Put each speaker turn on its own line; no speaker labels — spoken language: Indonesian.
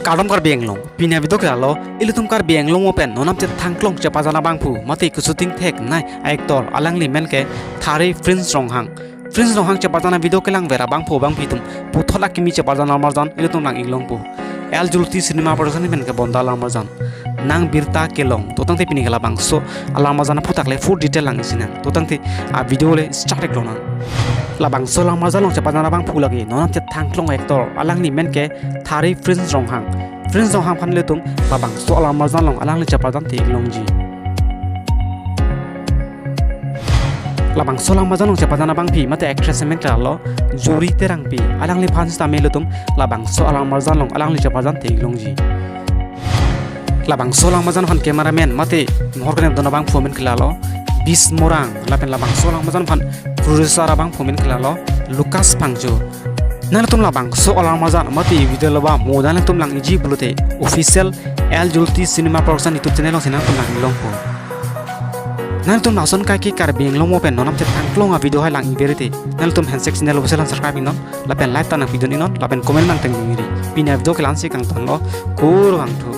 Kadam kar benglong pina video kralo ilutum kar benglong open nonam te thangklong che pajana bangphu mate kusuting thek nai actor alangli menke thari prince ronghang che pajana video kelang vera bangphu bangpitum puthola kimi che pajana marjan ilutum lang iglong pu el julti cinema production menke bonda la marjan nang birta kelong totang te pini gala bangso alama jana putakle full detail lang isinan totang te a video le start eklona labang solang mazalong cepat narabang pulagi nonam cet thangklong actor alang ni menke thari prince ronghang phan letum labang so alang mazalong alang ni cepat dan tiglongji labang solang mazalong cepat narabang pi mate actress menkralo juri terang pi alang li phan sta melutum labang so alang mazalong alang ni cepat dan tiglongji labang solang mazan phan cameraman mate mohorkane donabang fomen klalo bis morang lapen labang solang mazan phan producer abang fomen klalo Lucas Pangjo nang tum labang so alang mazan mati video laba modan tum lang iji bulute official El Julti Cinema Production YouTube channel senang tum lang long po nang tum nason kai ki kar beng long open nonam te tangklong a video hai lang iberite nang tum handshake channel obeselan subscribe non lapen like tanang video ni non lapen comment nang teng ngiri pina video kelan si kang ton lo kur wang thu